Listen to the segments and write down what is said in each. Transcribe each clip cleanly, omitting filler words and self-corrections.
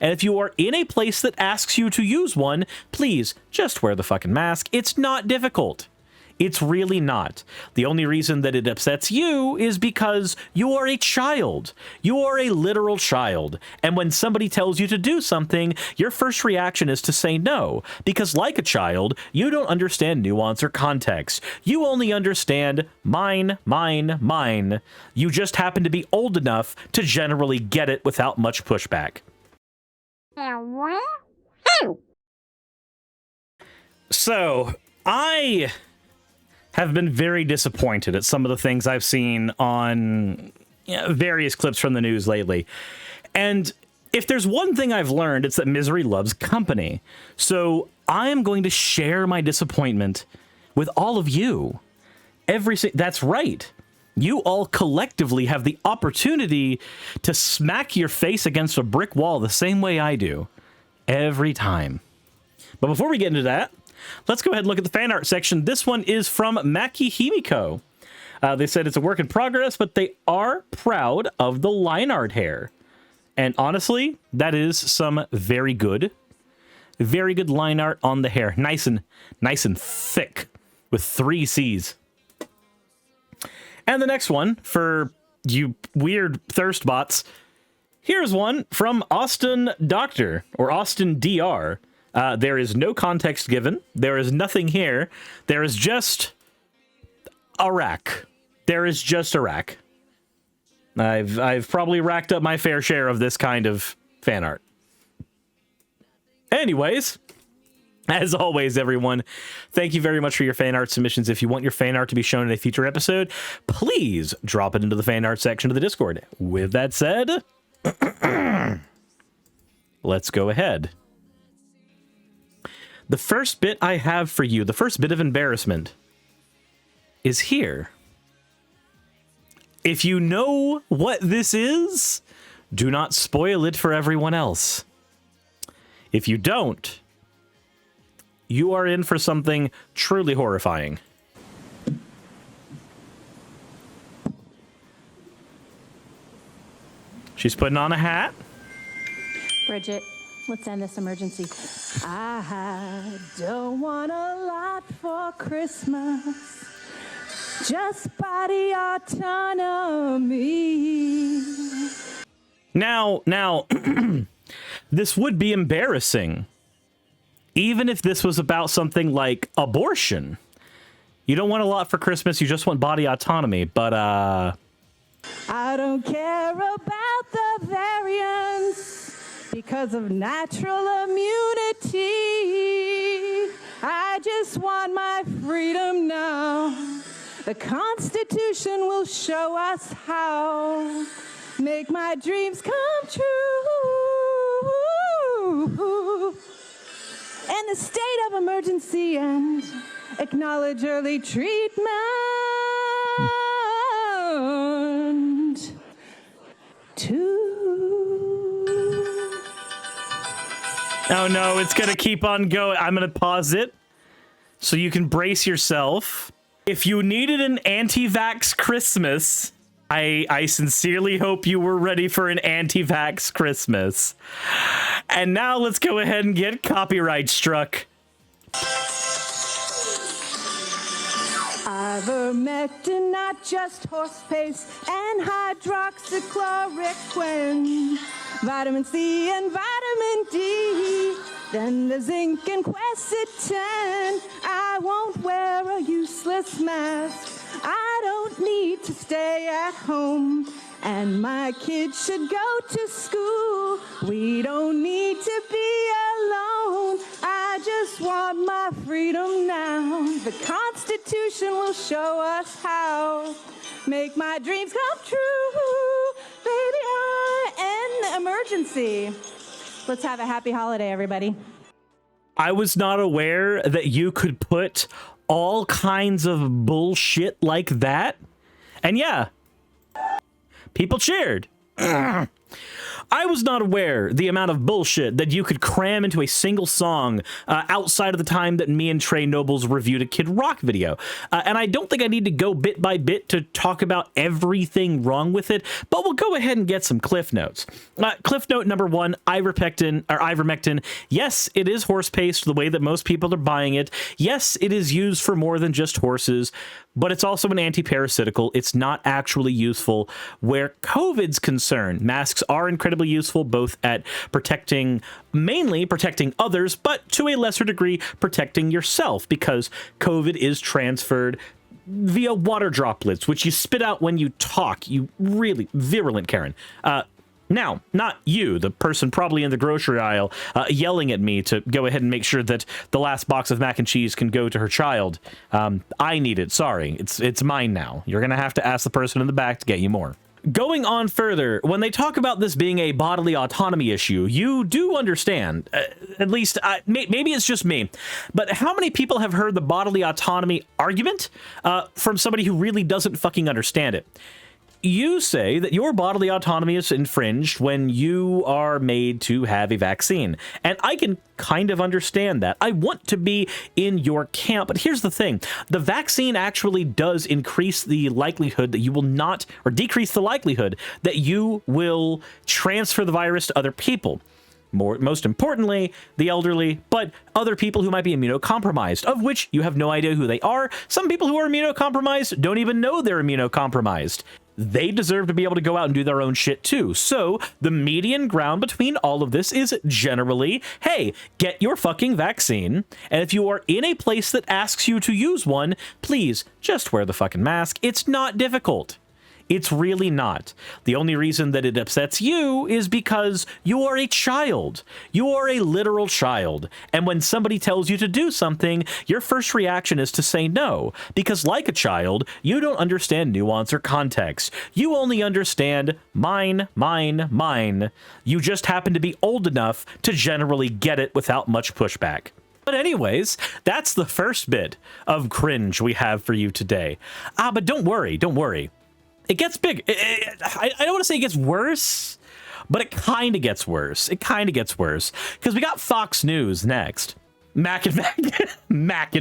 And if you are in a place that asks you to use one, please just wear the fucking mask. It's not difficult. It's really not. The only reason that it upsets you is because you are a child. You are a literal child. And when somebody tells you to do something, your first reaction is to say no. Because like a child, you don't understand nuance or context. You only understand mine, mine, mine. You just happen to be old enough to generally get it without much pushback. So, I have been very disappointed at some of the things I've seen on various clips from the news lately. And if there's one thing I've learned, it's that misery loves company. So I am going to share my disappointment with all of you. That's right. You all collectively have the opportunity to smack your face against a brick wall the same way I do. Every time. But before we get into that, let's go ahead and look at the fan art section. This one is from Maki Himiko. They said it's a work in progress, but they are proud of the line art hair. And honestly, that is some very good line art on the hair. Nice and thick with 3 C's. And the next one, for you weird thirst bots, here's one from Austin Doctor, or Austin DR. There is no context given. There is nothing here. There is just a rack. There is just a rack. I've probably racked up my fair share of this kind of fan art. Anyways, as always, everyone, thank you very much for your fan art submissions. If you want your fan art to be shown in a future episode, please drop it into the fan art section of the Discord. With that said, let's go ahead. The first bit I have for you, the first bit of embarrassment, is here. If you know what this is, do not spoil it for everyone else. If you don't, you are in for something truly horrifying. She's putting on a hat. Bridget, let's end this emergency. I don't want a lot for Christmas. Just body autonomy. Now, this would be embarrassing. Even if this was about something like abortion. You don't want a lot for Christmas, you just want body autonomy, but I don't care about the variants because of natural immunity. I just want my freedom now. The Constitution will show us how. Make my dreams come true. And the state of emergency and acknowledge early treatment. Oh no, it's gonna keep on going. I'm gonna pause it so you can brace yourself. If you needed an anti-vax Christmas, I sincerely hope you were ready for an anti-vax Christmas. And now let's go ahead and get copyright struck. Ivermectin, not just horse paste, and hydroxychloroquine, vitamin C and vitamin D, then the zinc and quercetin. I won't wear a useless mask. I don't need to stay at home, and my kids should go to school. We don't need to be alone. I just want my freedom now. The Constitution will show us how. Make my dreams come true. Baby, I end the emergency. Let's have a happy holiday, everybody. I was not aware that you could put all kinds of bullshit like that. And yeah, people cheered. I was not aware the amount of bullshit that you could cram into a single song outside of the time that me and Trey Nobles reviewed a Kid Rock video. And I don't think I need to go bit by bit to talk about everything wrong with it, but we'll go ahead and get some cliff notes. Cliff note number 1, ivermectin. Yes, it is horse paste the way that most people are buying it. Yes, it is used for more than just horses, but it's also an anti-parasitical. It's not actually useful where COVID's concerned. Masks are incredibly useful, both at mainly protecting others, but to a lesser degree, protecting yourself, because COVID is transferred via water droplets, which you spit out when you talk. You really virulent Karen. Now, not you, the person probably in the grocery aisle yelling at me to go ahead and make sure that the last box of mac and cheese can go to her child. I need it. Sorry. It's mine now. You're going to have to ask the person in the back to get you more. Going on further, when they talk about this being a bodily autonomy issue, you do understand, at least maybe it's just me, but how many people have heard the bodily autonomy argument from somebody who really doesn't fucking understand it? You say that your bodily autonomy is infringed when you are made to have a vaccine. And I can kind of understand that. I want to be in your camp. But here's the thing. The vaccine actually does increase the likelihood that you will not, or decrease the likelihood that you will transfer the virus to other people. Most importantly, the elderly, but other people who might be immunocompromised, of which you have no idea who they are. Some people who are immunocompromised don't even know they're immunocompromised. They deserve to be able to go out and do their own shit too. So the median ground between all of this is generally, hey, get your fucking vaccine. And if you are in a place that asks you to use one, please just wear the fucking mask. It's not difficult. It's really not. The only reason that it upsets you is because you are a child. You are a literal child. And when somebody tells you to do something, your first reaction is to say no. Because like a child, you don't understand nuance or context. You only understand mine, mine, mine. You just happen to be old enough to generally get it without much pushback. But anyways, that's the first bit of cringe we have for you today. But don't worry. It gets big. I don't want to say it gets worse, but it kind of gets worse. Because we got Fox News next. Mac and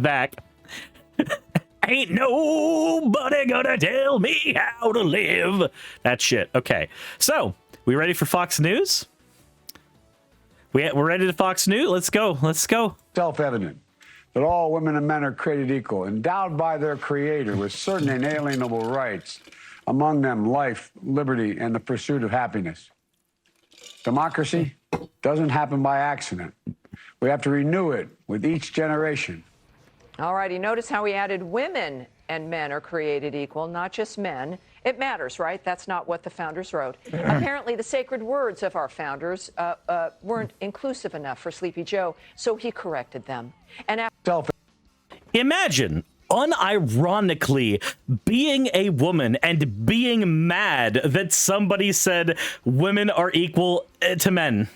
back. Ain't nobody gonna tell me how to live. That shit. Okay. So, we ready for Fox News? We're ready to Fox News? Let's go. Self-evident that all women and men are created equal, endowed by their creator with certain inalienable rights. Among them, life, liberty, and the pursuit of happiness. Democracy doesn't happen by accident. We have to renew it with each generation. All righty, notice how he added women and men are created equal, not just men. It matters, right? That's not what the founders wrote. Apparently, the sacred words of our founders weren't inclusive enough for Sleepy Joe, so he corrected them. And imagine unironically being a woman and being mad that somebody said women are equal to men.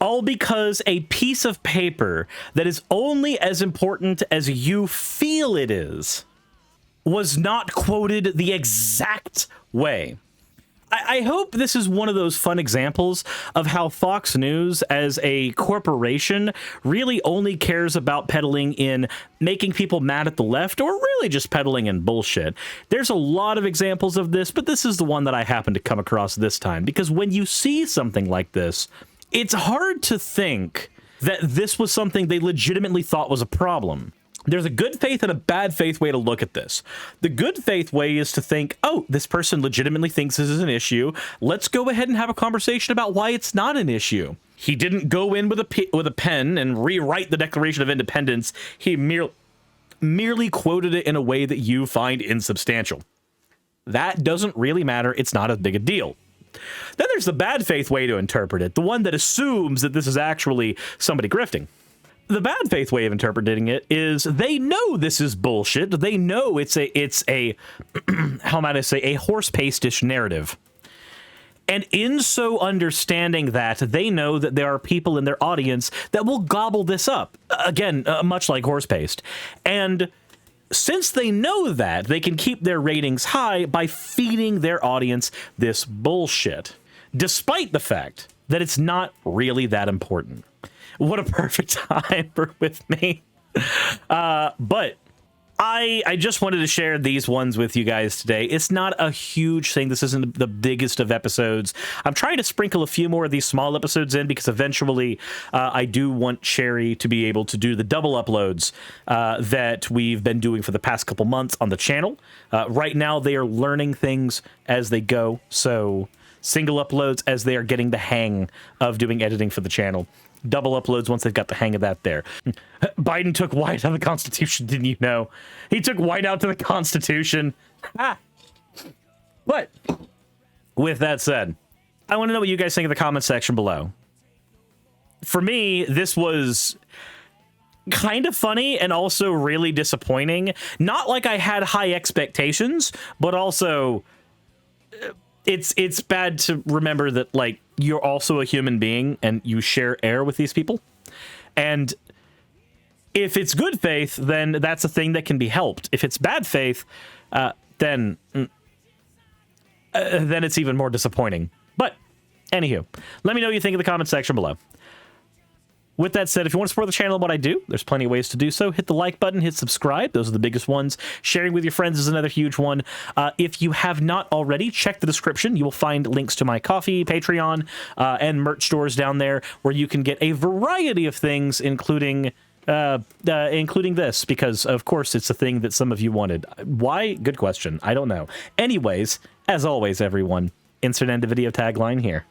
All because a piece of paper that is only as important as you feel it is was not quoted the exact way. I hope this is one of those fun examples of how Fox News as a corporation really only cares about peddling in making people mad at the left, or really just peddling in bullshit. There's a lot of examples of this, but this is the one that I happened to come across this time, because when you see something like this, it's hard to think that this was something they legitimately thought was a problem. There's a good faith and a bad faith way to look at this. The good faith way is to think, oh, this person legitimately thinks this is an issue. Let's go ahead and have a conversation about why it's not an issue. He didn't go in with a pen and rewrite the Declaration of Independence. He merely quoted it in a way that you find insubstantial. That doesn't really matter. It's not as big a deal. Then there's the bad faith way to interpret it, the one that assumes that this is actually somebody grifting. The bad faith way of interpreting it is they know this is bullshit. They know it's a how might I say, a horse pastish narrative. And in so understanding that, they know that there are people in their audience that will gobble this up. Again, much like horse paste. And since they know that, they can keep their ratings high by feeding their audience this bullshit. despite the fact that it's not really that important. What a perfect time for with me. But I just wanted to share these ones with you guys today. It's not a huge thing. This isn't the biggest of episodes. I'm trying to sprinkle a few more of these small episodes in because eventually I do want Cherry to be able to do the double uploads that we've been doing for the past couple months on the channel. Right now, they are learning things as they go. So single uploads as they are getting the hang of doing editing for the channel. Double uploads once they've got the hang of that there. Biden took white out of the Constitution, didn't you know? He took white out to the Constitution. But with that said, I want to know what you guys think in the comment section below. For me, this was kind of funny and also really disappointing. Not like I had high expectations, but also it's bad to remember that, like, you're also a human being and you share air with these people. And if it's good faith, then that's a thing that can be helped. If it's bad faith, then it's even more disappointing. But anywho, let me know what you think in the comment section below. With that said, if you want to support the channel and what I do, there's plenty of ways to do so. Hit the like button, hit subscribe. Those are the biggest ones. Sharing with your friends is another huge one. If you have not already, check the description. You will find links to my Ko-fi, Patreon, and merch stores down there where you can get a variety of things, including this, because, of course, it's a thing that some of you wanted. Why? Good question. I don't know. Anyways, as always, everyone, insert end of video tagline here.